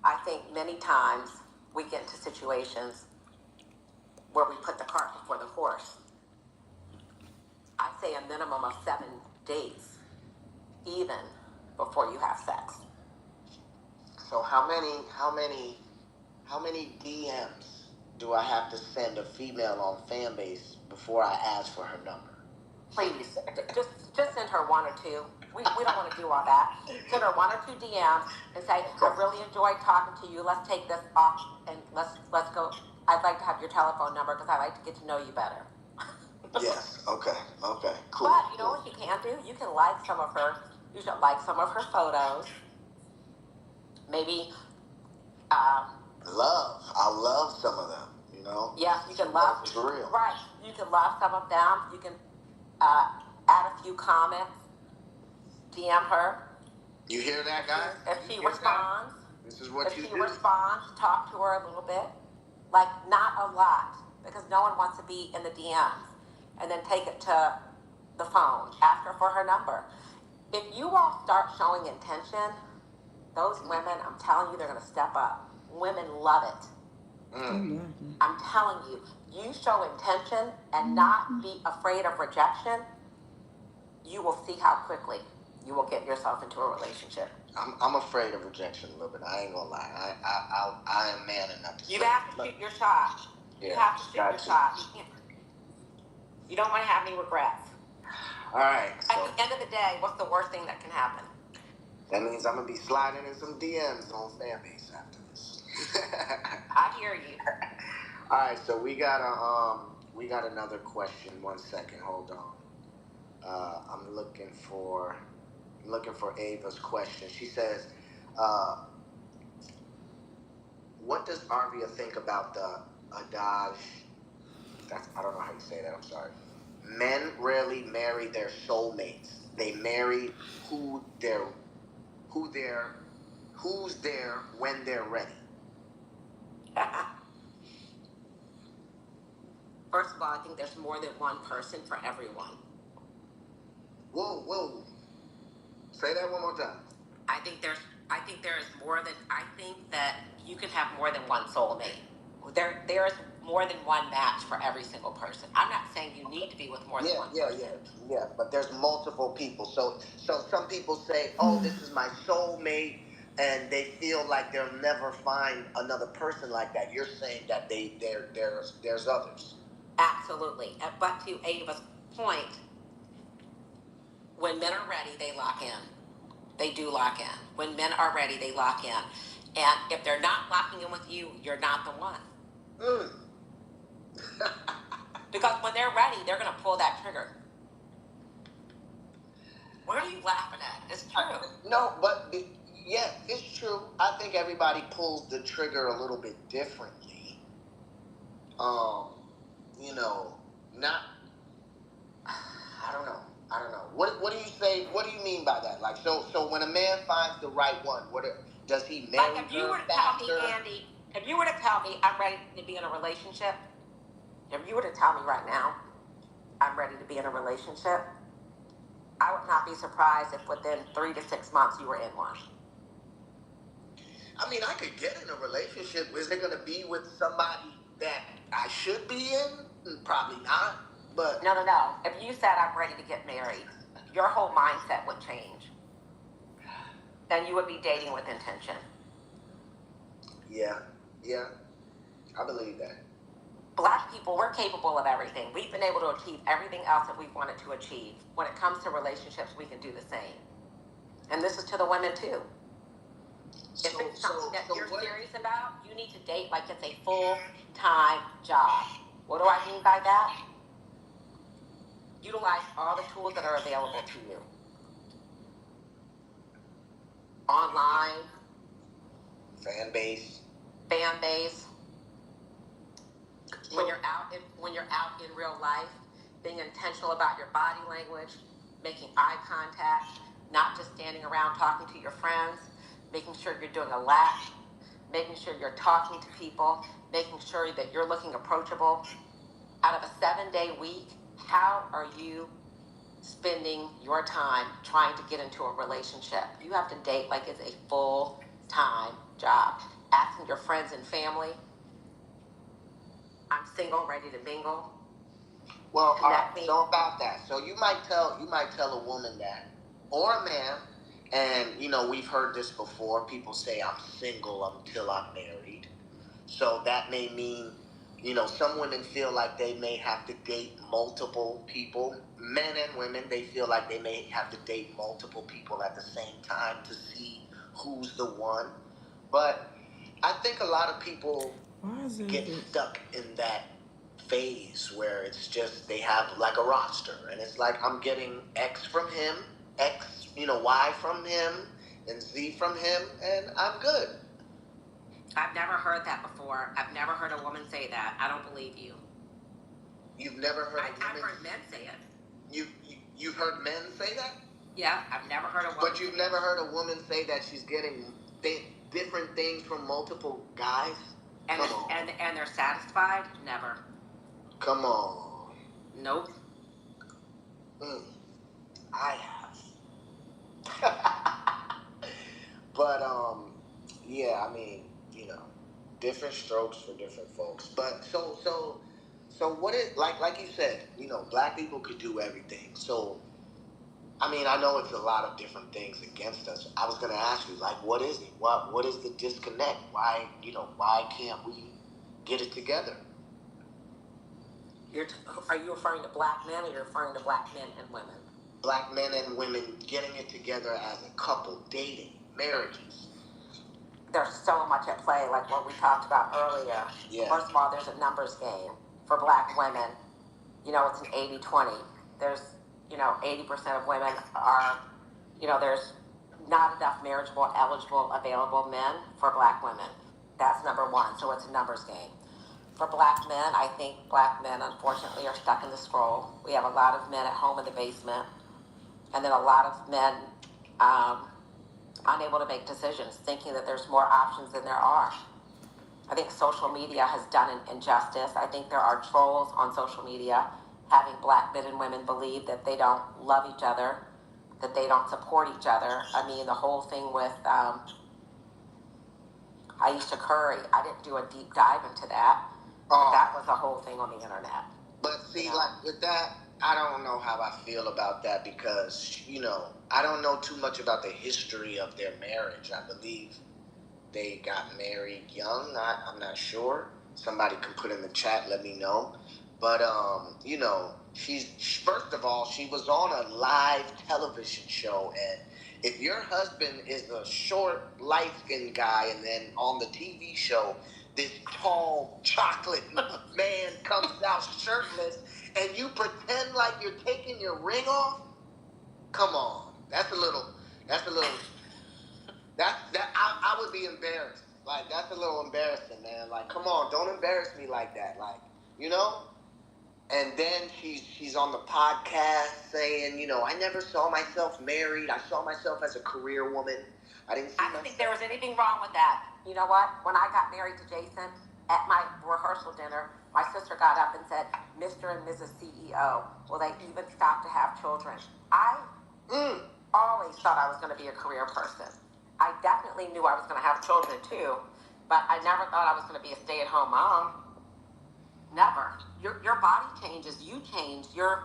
I think many times we get into situations where we put the cart before the horse. I say a minimum of 7 days, even before you have sex. So how many DMs do I have to send a female on FANBASE before I ask for her number? Please, just send her 1 or 2. We don't want to do all that. Send her 1 or 2 DMs and say, I really enjoyed talking to you. Let's take this off and let's go. I'd like to have your telephone number because I'd like to get to know you better. Yes. Okay. Cool. But you know what you can do? You can like some of her. You should like some of her photos. Maybe. I love some of them. Yes, you can love. For real. Right. You can love some of them. You can add a few comments. DM her. You hear that, guys? If she responds. This is what you do. If she responds, talk to her a little bit. Like, not a lot, because no one wants to be in the DMs. And then take it to the phone. Ask her for her number. If you all start showing intention, those women, I'm telling you, they're going to step up. Women love it. I'm telling you, you show intention and not be afraid of rejection, you will see how quickly you will get yourself into a relationship. I'm afraid of rejection a little bit. I ain't gonna lie. I am man enough to. You have to shoot your shot. Yeah, you have to shoot your shot. You don't want to have any regrets. All right. So at the end of the day, what's the worst thing that can happen? That means I'm gonna be sliding in some DMs on FANBASE after this. I hear you. All right. So we got another question. 1 second. Hold on. I'm looking for Ava's question. She says, what does Arvia think about the adage? I don't know how you say that. I'm sorry. Men rarely marry their soulmates. They marry who's there when they're ready. First of all, I think there's more than one person for everyone. Whoa. Say that one more time. I think there is more than. I think that you can have more than one soulmate. There is more than one match for every single person. I'm not saying you need to be with more than one person. Yeah. But there's multiple people. So some people say, "Oh, this is my soulmate," and they feel like they'll never find another person like that. You're saying that there's others. Absolutely. But to Ava's point, when men are ready, they lock in. They do lock in. When men are ready, they lock in. And if they're not locking in with you, you're not the one. Because when they're ready, they're going to pull that trigger. What are you laughing at? It's true. No, but yeah, it's true. I think everybody pulls the trigger a little bit differently. You know, not. I don't know. I don't know. What do you say? What do you mean by that? Like, so when a man finds the right one, does he marry Like if you her were to tell me, faster? Andy, if you were to tell me I'm ready to be in a relationship, if you were to tell me right now I'm ready to be in a relationship, I would not be surprised if within 3 to 6 months you were in one. I mean, I could get in a relationship. Is it going to be with somebody that I should be in? Probably not. But No. If you said I'm ready to get married, your whole mindset would change. Then you would be dating with intention. yeah, I believe that. Black people, we're capable of everything. We've been able to achieve everything else that we've wanted to achieve. When it comes to relationships, we can do the same. And this is to the women too. If it's something that you're serious about, you need to date like it's a full-time job. What do I mean by that? Utilize all the tools that are available to you. Online, FANBASE. When you're out in real life, being intentional about your body language, making eye contact, not just standing around talking to your friends, making sure you're doing a lap, making sure you're talking to people, making sure that you're looking approachable. Out of a 7-day week, how are you spending your time trying to get into a relationship? You have to date like it's a full-time job. Asking your friends and family, I'm single, ready to mingle. Well, all right, so about that. So you might tell a woman that, or a man, and you know, we've heard this before. People say I'm single until I'm married. So that may mean, you know, some women feel like they may have to date multiple people. Men and women, they feel like they may have to date multiple people at the same time to see who's the one. But I think a lot of people get stuck in that phase where it's just they have like a roster, and it's like I'm getting X from him, X, you know, Y from him, and Z from him, and I'm good. I've never heard that before. I've never heard a woman say that. I don't believe you. You've never heard a woman? I've heard men say it. You've heard men say that? Yeah, I've never heard a woman. But you've never heard a woman say that she's getting different things from multiple guys? And they're satisfied? Never. Come on. Nope. I have. But yeah, I mean, you know, different strokes for different folks. But so what it like you said, you know, black people could do everything. So I mean, I know it's a lot of different things against us. I was gonna ask you, like, what is it? What is the disconnect? Why can't we get it together? Are you referring to black men, or you're referring to black men and women? Black men and women getting it together as a couple, dating, marriages. There's so much at play, like what we talked about earlier. Yeah. First of all, there's a numbers game. For black women, you know, it's an 80-20. There's, you know, 80% of women are, you know, there's not enough marriageable, eligible, available men for black women. That's number one. So it's a numbers game. For black men, I think black men, unfortunately, are stuck in the scroll. We have a lot of men at home in the basement, and then a lot of men unable to make decisions, thinking that there's more options than there are. I think social media has done an injustice. I think there are trolls on social media having black men and women believe that they don't love each other, that they don't support each other. I mean, the whole thing with Aisha Curry, I didn't do a deep dive into that. But that was a whole thing on the internet. But see, like with that, I don't know how I feel about that because, you know, I don't know too much about the history of their marriage. I believe they got married young. I'm not sure. Somebody can put in the chat, let me know. But, you know, first of all, she was on a live television show, and if your husband is a short, light-skinned guy, and then on the TV show, this tall chocolate man comes out shirtless, and you pretend like you're taking your ring off? Come on, that's a little. I would be embarrassed. Like, that's a little embarrassing, man. Like, come on, don't embarrass me like that. Like, you know. And then she's on the podcast saying, I never saw myself married. I saw myself as a career woman. I didn't think there was anything wrong with that. You know what? When I got married to Jason at my rehearsal dinner, my sister got up and said, "Mr. and Mrs. CEO, will they even stop to have children?" I always thought I was going to be a career person. I definitely knew I was going to have children too, but I never thought I was going to be a stay-at-home mom. Never. Your body changes. You change. Your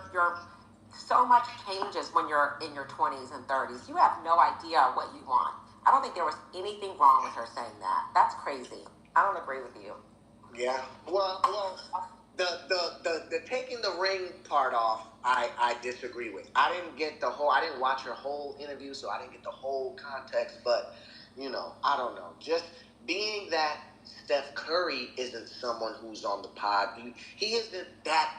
so much changes when you're in your 20s and 30s. You have no idea what you want. I don't think there was anything wrong with her saying that. That's crazy. I don't agree with you. Yeah. Well, the taking the ring part off, I disagree with. I didn't watch her whole interview, so I didn't get the whole context. But I don't know. Just being that Steph Curry isn't someone who's on the pod. He isn't that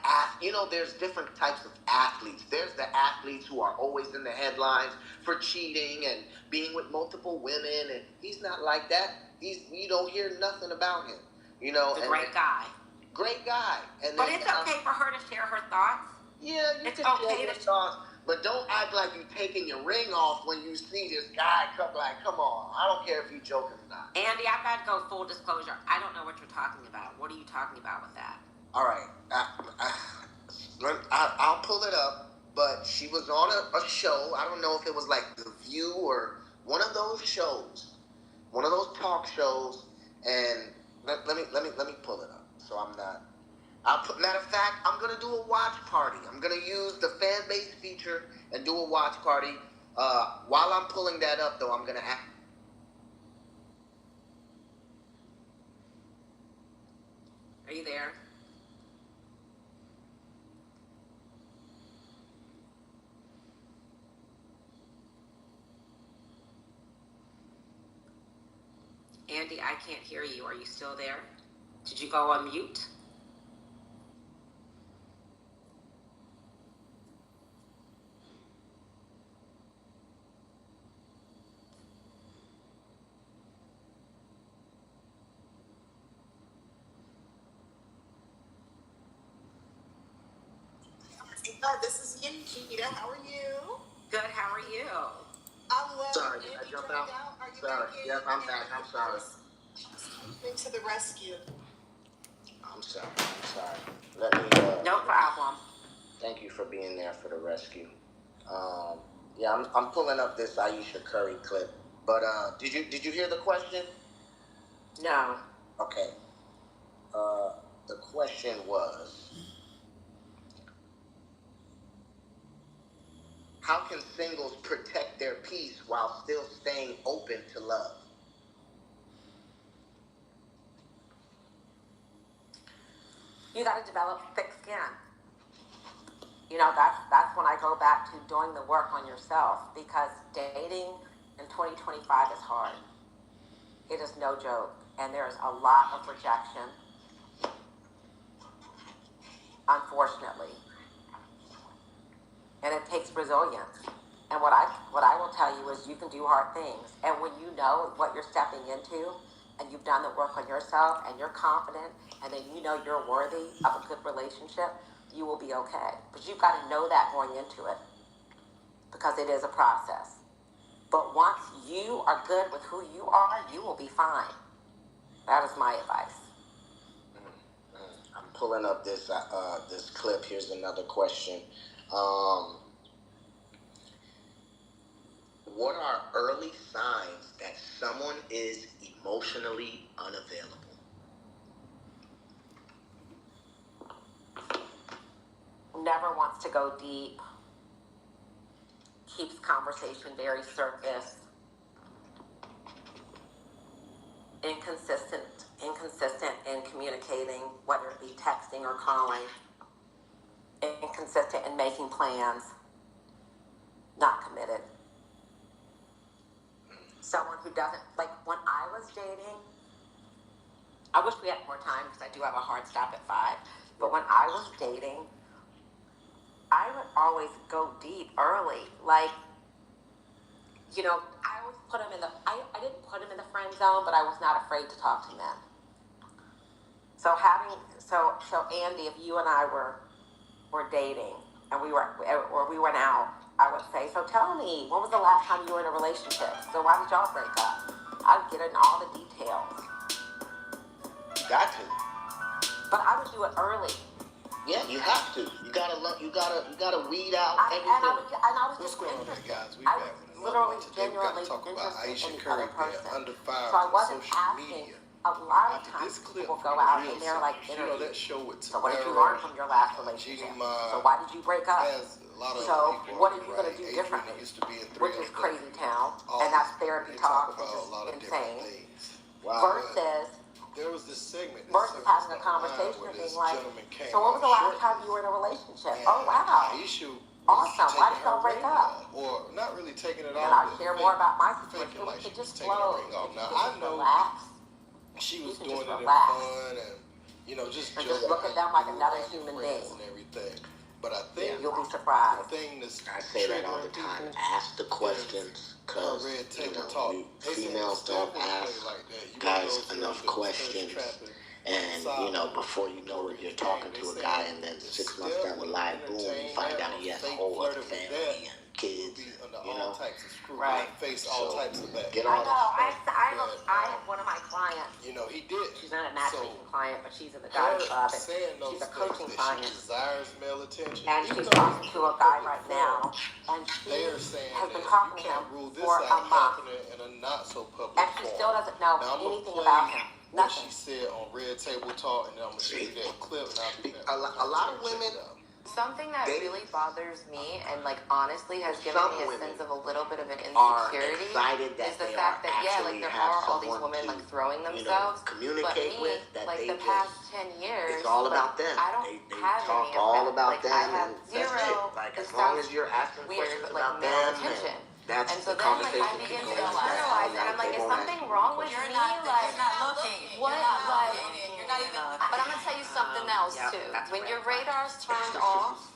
there's different types of athletes. There's the athletes who are always in the headlines for cheating and being with multiple women, and he's not like that. You don't hear nothing about him. He's a great guy. Great guy. But it's okay for her to share her thoughts. Yeah, you can share your thoughts, but don't act like you're taking your ring off when you see this guy come. Like, come on. I don't care if you're joking or not. Andy, I've got to go full disclosure. I don't know what you're talking about. What are you talking about with that? All right. I'll pull it up, but she was on a show. I don't know if it was like The View or one of those shows, one of those talk shows, and let me pull it up. So I'm not. Matter of fact, I'm gonna do a watch party. I'm gonna use the FANBASE feature and do a watch party. While I'm pulling that up, though, I'm gonna ask. Are you there? Andy, I can't hear you. Are you still there? Did you go on mute? This is Yankita. How are you? Good. How are you? I'm well. Sorry, did I jump out? Are you Sorry. back in? Yep, I'm back. I'm sorry. Coming to the rescue. I'm sorry. Let me. No problem. Thank you for being there for the rescue. Yeah, I'm pulling up this Aisha Curry clip. But did you hear the question? No. Okay. The question was, how can singles protect their peace while still staying open to love? You got to develop thick skin. That's when I go back to doing the work on yourself, because dating in 2025 is hard. It is no joke, and there's a lot of rejection, unfortunately, and it takes resilience. And what I will tell you is you can do hard things, and when you know what you're stepping into, and you've done the work on yourself, and you're confident, and then you know you're worthy of a good relationship, you will be okay. But you've got to know that going into it, because it is a process. But once you are good with who you are, you will be fine. That is my advice. I'm pulling up this clip. Here's another question. What are early signs that someone is emotionally unavailable? Never wants to go deep. Keeps conversation very surface. Inconsistent in communicating, whether it be texting or calling. Inconsistent in making plans. Not committed. Someone who doesn't, like when I was dating, I wish we had more time because I do have a hard stop at 5. But when I was dating, I would always go deep early. Like, you know, I always put him in the, I didn't put him in the friend zone, but I was not afraid to talk to men. So Andy, if you and I were dating and we went out, I would say, so tell me, when was the last time you were in a relationship? So why did y'all break up? I'd get in all the details. You got to. But I would do it early. Yeah, you have to. You gotta weed out everything. And I was What's just going on, interested. guys? We I back was with another literally one. Today we genuinely gotta talk about interested Aisha in the Curry other being person. under fire So I from wasn't social asking. media. A lot of After times this clip people from go out Real and they're like Search, you know that interviews. show with So what did you Tamara, learn from your last relationship? So why did you break up? has a lot of So people what are on you the gonna right. do Adrian differently? used to be in Which is 303. crazy town, All and that's these- therapy they talk, talk which about a lot of is different insane. things. Wow. Versus There was this segment that versus having a surfaced online conversation where and this being like, gentleman came so when was the out last time shirtless, you were in a relationship? and Oh wow. Aisha was Awesome. Why taking did y'all her break ring up? off, or not really taking it And off, I but share more about my faking situation. like It she was just taking her flows. ring off. If Now you can I just know relax. she You was can doing just it in relax. fun and just And joking just look at them like another human friends being. and everything. But I think You'll be the surprised. thing that's I say that all the triggering time. people Ask the questions, cause red you table know talk. They say females Steph don't would play ask like that. You guys want those enough girls that was thirst questions. trapping And on the before you know it, you're talking to a guy, and then 6 months down the line, boom, you find out he has a whole other family and kids. be under You all know, types of scrutiny, Right. face all So, types of back. get I all know. that I have one of my clients. You know, he did. She's not a matchmaking client, but she's in the Her guy club, saying and those she's a things coaching that client. she desires male attention. And even she's though talking it's to a in guy public right forum, now, and she they are saying has that been you talking to him can't rule this for a out month, happening in a not so public and she forum. still doesn't know Now, I'm gonna anything play about him. what Nothing. she said on Red Table Talk, and then I'm gonna show you that clip, and I'll be back. A lot of women. Something that They- really bothers me and like honestly has given Some me a women sense of a little bit of an are insecurity excited that is the they fact are that yeah, actually like there have are all these someone women to, like throwing you know, themselves. But communicate me, with, that like they the just- past 10 years, It's all like, about them. I don't They have talk any of all that. about like, them, I have and zero. that's it. Like, It as long sounds as you're asking weird, questions but like about male them, attention. that's And so the then like conversation I begin can to go like that. internalize it. I'm like, They is won't something ask you wrong with questions. me? Like, looking. what? You're not Like, looking. You're not even. but I'm gonna tell you something else yeah, too. that's When red your flag. radar's turned off.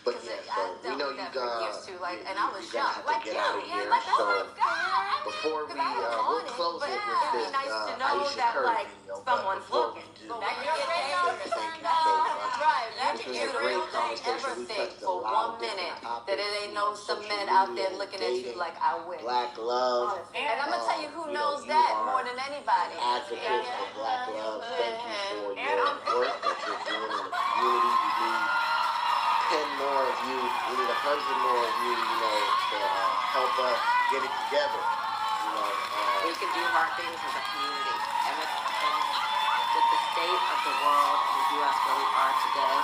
But Because yeah, I so we dealt know with you that for years too, like, and I was you're young, gonna have like to you, get out of yeah, here. like that's So not fair. before we Because I don't we'll want it, close but it yeah, with it'd this be nice to know Aisha that Curry like video, but someone's before looking. we do, So I that want your to radar say thank you turned so off, much. right? That This was you a great really conversation. ever We think touched a for lot one of different minute topics, that it ain't you no know, some social men out media there and looking at you dating, like I wish. Black love. And I'm gonna tell you who You know, knows you that are more than anybody. an advocate for Black love. Thank you for And your work that you're doing in the community. We need 10 more of you. We need 100 more of you, you know, to help us get it together. You know, We can do hard things as a community. And with the state of the world and the U.S. where we are today,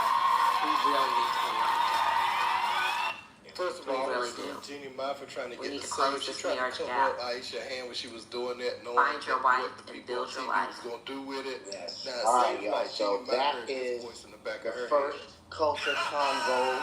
we really need to lean on each other. First of We all, really so do. Jeannie Moffitt trying to We get need the to close same. She this tried to marriage cover gap. up Aisha's hand when she was doing that, knowing Find your wife what the and people build on your TV life. was going to do with it. yes. Now, it All right, seems y'all. like So Jeannie Moffitt that heard his is voice in the back the of her first head. culture convo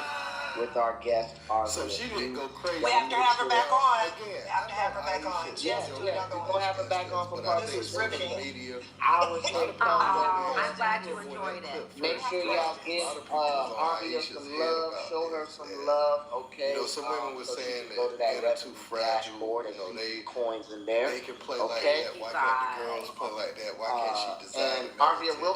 with our guest, So she didn't go crazy. We have to have her back on. Again, We have to have her back I know on. Aisha She has is to do doing another it. We'll have her back on for But part I two. think This is riveting. social media, Our a lot shit of comes people up. I'm glad you enjoyed it. Make sure y'all give Arvia some love, show her some love, okay? You know, some women were so she saying can go to that that men are too revenue fragile, dashboard you know, and they- see coins in there. they can play like Okay. that. Why can't the girls play like that? Why can't she design And the male Arvia, attention? we'll